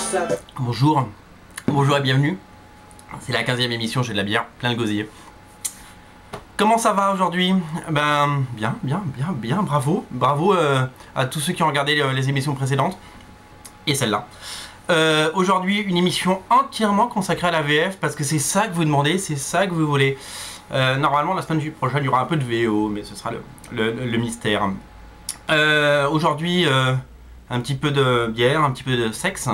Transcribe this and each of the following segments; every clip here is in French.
ça. Bonjour, bonjour et bienvenue. C'est la 15e émission, j'ai de la bière, plein de gosier. Comment ça va aujourd'hui? Ben, bien, bravo. Bravo à tous ceux qui ont regardé les émissions précédentes. Et celle-là. Aujourd'hui, une émission entièrement consacrée à la VF, parce que c'est ça que vous demandez, c'est ça que vous voulez. Normalement, la semaine prochaine, il y aura un peu de VO, mais ce sera le mystère. Aujourd'hui, un petit peu de bière, un petit peu de sexe.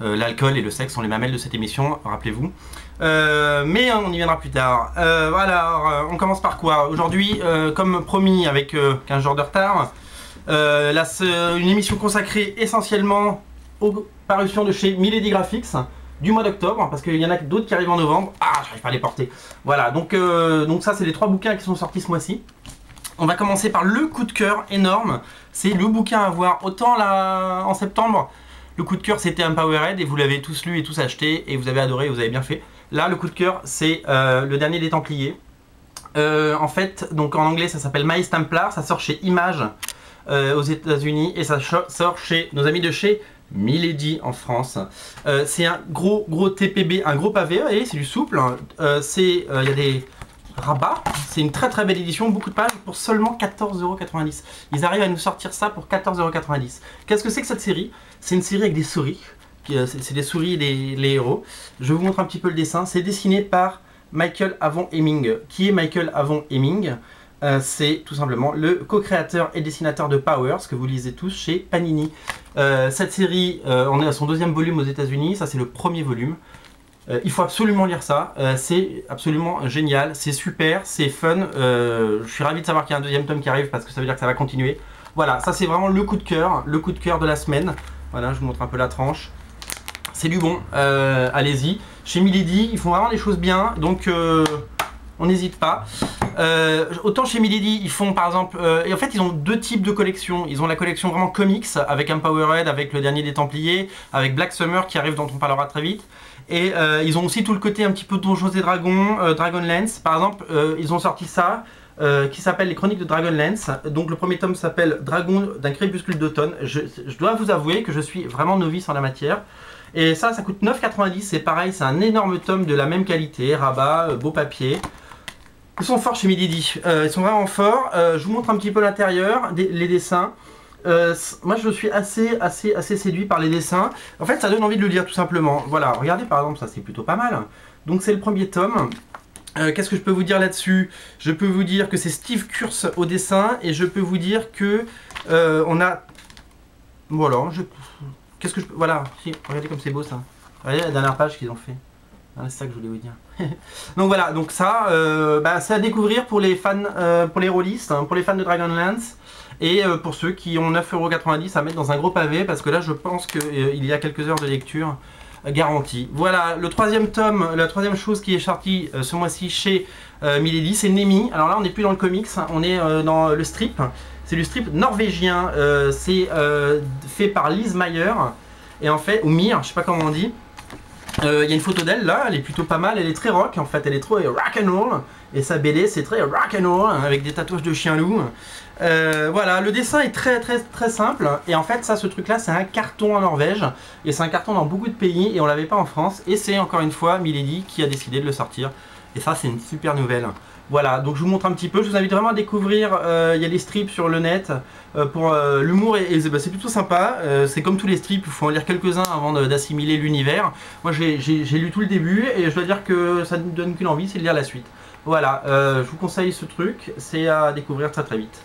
L'alcool et le sexe sont les mamelles de cette émission, rappelez-vous. Mais on y viendra plus tard. Voilà, on commence par quoi? Aujourd'hui, comme promis, avec 15 jours de retard, une émission consacrée essentiellement aux parutions de chez Milady Graphics du mois d'octobre, parce qu'il y en a d'autres qui arrivent en novembre. Ah, j'arrive pas à les porter. Voilà, donc ça, c'est les 3 bouquins qui sont sortis ce mois-ci. On va commencer par le coup de cœur énorme. C'est le bouquin à voir. Autant là, en septembre, le coup de cœur c'était Empowered et vous l'avez tous lu et tous acheté et vous avez adoré, vous avez bien fait. Là, le coup de cœur c'est le dernier des Templiers. En fait, donc en anglais ça s'appelle Miles Templar, ça sort chez Image aux États-Unis et ça sort chez nos amis de chez Milady en France. C'est un gros TPB, un gros pavé, et c'est du souple. Il y a des rabats, c'est une très belle édition, beaucoup de pages pour seulement 14,90 €. Ils arrivent à nous sortir ça pour 14,90 €. Qu'est-ce que c'est que cette série? C'est une série avec des souris, c'est des souris et les héros. Je vous montre un petit peu le dessin, c'est dessiné par Michael Avon Hemming. Qui est Michael Avon Hemming? C'est tout simplement le co-créateur et dessinateur de Powers, que vous lisez tous chez Panini. Cette série, on est à son 2e volume aux États-Unis, ça c'est le 1er volume. Il faut absolument lire ça, c'est absolument génial, c'est super, c'est fun. Je suis ravi de savoir qu'il y a un 2e tome qui arrive parce que ça veut dire que ça va continuer. Voilà, ça c'est vraiment le coup de cœur de la semaine. Voilà, je vous montre un peu la tranche. C'est du bon, allez-y. Chez Milady, ils font vraiment les choses bien, donc on n'hésite pas. Autant chez Milady, ils font par exemple... et en fait, ils ont 2 types de collections. Ils ont la collection vraiment comics, avec Empowered, avec le dernier des Templiers, avec Black Summer qui arrive, dont on parlera très vite. Et ils ont aussi tout le côté un petit peu Donjons et Dragons, Dragonlance. Par exemple, ils ont sorti ça, qui s'appelle Les Chroniques de Dragonlance. Donc le 1er tome s'appelle Dragon d'un crépuscule d'automne. Je dois vous avouer que je suis vraiment novice en la matière. Et ça coûte 9,90 €. C'est pareil, c'est un énorme tome de la même qualité, rabat, beau papier. Ils sont forts chez Milady, ils sont vraiment forts. Je vous montre un petit peu l'intérieur, les dessins. Moi je suis assez séduit par les dessins. En fait ça donne envie de le lire tout simplement. Voilà, regardez par exemple, ça c'est plutôt pas mal. Donc c'est le 1er tome. Qu'est-ce que je peux vous dire là-dessus? Je peux vous dire que c'est Steve Kurz au dessin. Et je peux vous dire que on a... Voilà, qu'est-ce que je peux... Voilà, si, regardez comme c'est beau ça. Regardez la dernière page qu'ils ont fait. C'est ça que je voulais vous dire. Donc voilà, donc ça, c'est à découvrir pour les fans, pour les rôlistes, hein, pour les fans de Dragonlance. Et pour ceux qui ont 9,90 € à mettre dans un gros pavé, parce que là je pense qu'il y a quelques heures de lecture garantie. Voilà, le 3e tome, la 3e chose qui est sortie ce mois-ci chez Milady, c'est Nemi. Alors là on n'est plus dans le comics, hein, on est dans le strip. C'est le strip norvégien, c'est fait par Liz Meyer, et en fait, ou Mir, je sais pas comment on dit. Il y a une photo d'elle là, elle est plutôt pas mal, elle est très rock en fait, elle est trop rock'n'roll. Et sa BD c'est très rock'n'roll, avec des tatouages de chien loup. Voilà, le dessin est très simple. Et en fait ça, ce truc là c'est un carton en Norvège. Et c'est un carton dans beaucoup de pays et on l'avait pas en France. Et c'est encore une fois Milady qui a décidé de le sortir. Et ça c'est une super nouvelle. Voilà, donc je vous montre un petit peu, je vous invite vraiment à découvrir, il y a des strips sur le net, pour l'humour, et c'est plutôt sympa, c'est comme tous les strips, il faut en lire quelques-uns avant d'assimiler l'univers. Moi j'ai lu tout le début, et je dois dire que ça ne donne qu'une envie, c'est de lire la suite. Voilà, je vous conseille ce truc, c'est à découvrir très vite.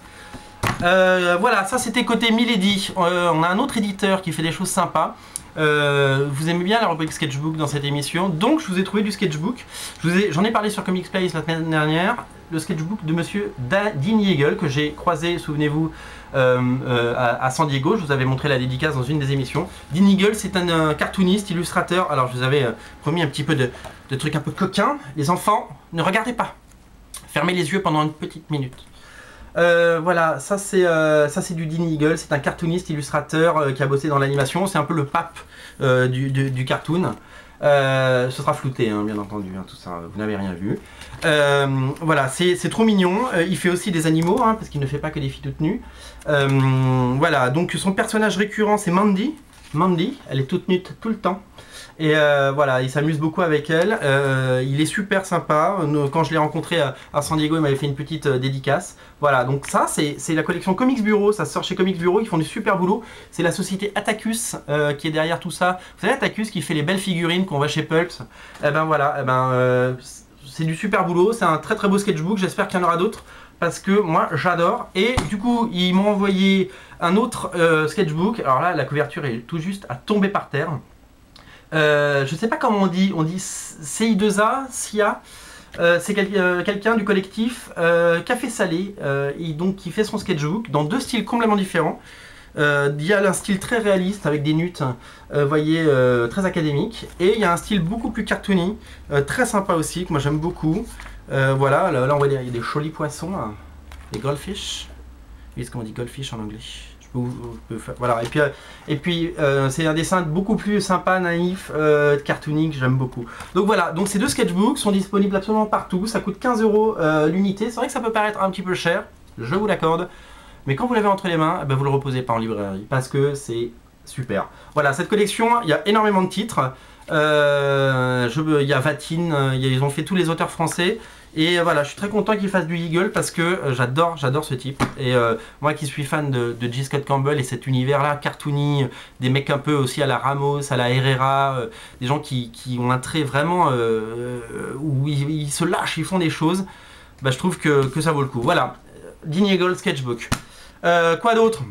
Voilà, ça c'était côté Milady. On a un autre éditeur qui fait des choses sympas. Vous aimez bien la rubrique sketchbook dans cette émission, donc je vous ai trouvé du sketchbook. J'en ai parlé sur Comics Place la semaine dernière. Le sketchbook de monsieur Dean Yeagle que j'ai croisé, souvenez-vous, à San Diego. Je vous avais montré la dédicace dans une des émissions. Dean Yeagle, c'est un cartooniste, illustrateur. Alors je vous avais promis un petit peu de trucs un peu coquins. Les enfants, ne regardez pas. Fermez les yeux pendant une petite minute. Voilà, ça c'est du Dean Yeagle, c'est un cartooniste illustrateur qui a bossé dans l'animation, c'est un peu le pape du cartoon. Ce sera flouté, hein, bien entendu, hein, tout ça, vous n'avez rien vu. Voilà, c'est trop mignon. Il fait aussi des animaux, hein, parce qu'il ne fait pas que des filles toutes nues. Voilà, donc son personnage récurrent c'est Mandy. Mandy, elle est toute nue tout le temps. Et voilà, il s'amuse beaucoup avec elle. Il est super sympa. Quand je l'ai rencontré à San Diego, il m'avait fait une petite dédicace. Voilà, donc ça, c'est la collection Comics Bureau. Ça sort chez Comics Bureau. Ils font du super boulot. C'est la société Atacus qui est derrière tout ça. Vous savez, Atacus qui fait les belles figurines qu'on voit chez Pulps. Et ben voilà, c'est du super boulot. C'est un très très beau sketchbook. J'espère qu'il y en aura d'autres, parce que moi j'adore. Et du coup ils m'ont envoyé un autre sketchbook. Alors là la couverture est tout juste à tomber par terre. Je sais pas comment on dit CI2A, SIA. C'est quelqu'un du collectif Café Salé, et donc qui fait son sketchbook dans deux styles complètement différents. Il y a un style très réaliste avec des nuts, voyez, très académique, et il y a un style beaucoup plus cartoony, très sympa aussi, que moi j'aime beaucoup. Voilà, là on voit il y a des jolis poissons, hein, des goldfish. Vous voyez ce qu'on dit goldfish en anglais. Voilà, et puis c'est un dessin beaucoup plus sympa, naïf, cartoonique, j'aime beaucoup. Donc voilà, donc ces deux sketchbooks sont disponibles absolument partout, ça coûte 15 € l'unité. C'est vrai que ça peut paraître un petit peu cher, je vous l'accorde, mais quand vous l'avez entre les mains, vous le reposez pas en librairie, parce que c'est super. Voilà, cette collection, il y a énormément de titres. Il y a Vatine, ils ont fait tous les auteurs français. Et voilà, je suis très content qu'il fasse du Eagle, parce que j'adore ce type. Et moi qui suis fan de J. Scott Campbell et cet univers là, cartoony, des mecs un peu aussi à la Ramos, à la Herrera, des gens qui ont un trait vraiment où ils se lâchent, ils font des choses, je trouve que ça vaut le coup. Voilà, Dean Eagle Sketchbook. Quoi d'autre?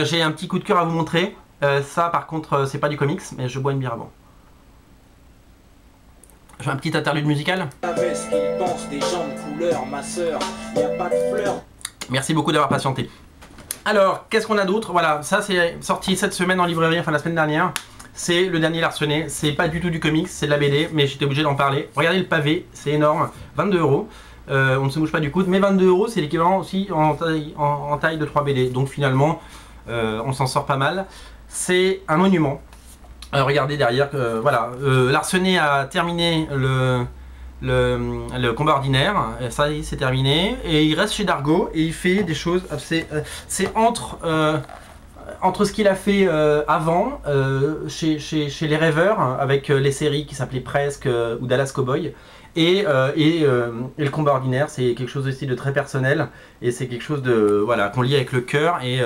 J'ai un petit coup de cœur à vous montrer. Ça par contre c'est pas du comics, mais je bois une bière avant. J'ai un petit interlude musical. Merci beaucoup d'avoir patienté. Alors, qu'est-ce qu'on a d'autre? Voilà, ça c'est sorti cette semaine en librairie, enfin la semaine dernière. C'est le dernier Larsenet. C'est pas du tout du comics, c'est de la BD, mais j'étais obligé d'en parler. Regardez le pavé, c'est énorme. 22 €. On ne se bouge pas du coude, mais 22 € c'est l'équivalent aussi en taille de 3 BD. Donc finalement, on s'en sort pas mal. C'est un monument. Regardez derrière, voilà, Larsenet a terminé le combat ordinaire, ça y est, c'est terminé, et il reste chez Dargaud et il fait des choses, c'est entre ce qu'il a fait avant, chez les rêveurs, avec les séries qui s'appelaient Presque ou Dallas Cowboy, et le combat ordinaire, c'est quelque chose aussi de très personnel, et c'est quelque chose de, voilà, qu'on lit avec le cœur, et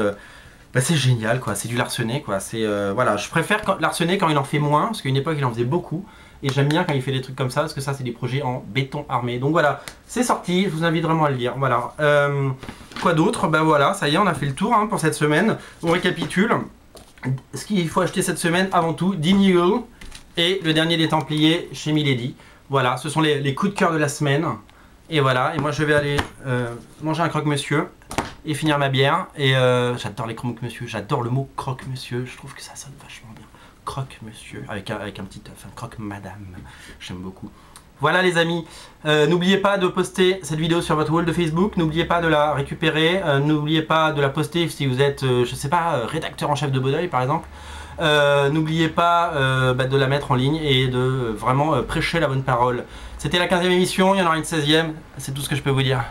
c'est génial, quoi. C'est du Larsenet, quoi. C'est voilà, je préfère Larsenet quand il en fait moins, parce qu'à une époque il en faisait beaucoup, et j'aime bien quand il fait des trucs comme ça, parce que ça c'est des projets en béton armé. Donc voilà, c'est sorti, je vous invite vraiment à le lire. Voilà. Quoi d'autre? Voilà, ça y est, on a fait le tour pour cette semaine. On récapitule. Ce qu'il faut acheter cette semaine, avant tout, Dean Eagle et le dernier des Templiers chez Milady. Voilà, ce sont les coups de cœur de la semaine. Et voilà, et moi je vais aller manger un croque-monsieur et finir ma bière. Et j'adore les croque-monsieur, j'adore le mot croque-monsieur, je trouve que ça sonne vachement bien. Croque-monsieur, avec un petit œuf, croque-madame, j'aime beaucoup. Voilà les amis, n'oubliez pas de poster cette vidéo sur votre wall de Facebook, n'oubliez pas de la récupérer, n'oubliez pas de la poster si vous êtes, je sais pas, rédacteur en chef de Bodeuil par exemple. N'oubliez pas de la mettre en ligne et de vraiment prêcher la bonne parole. C'était la 15e émission, il y en aura une 16e, c'est tout ce que je peux vous dire.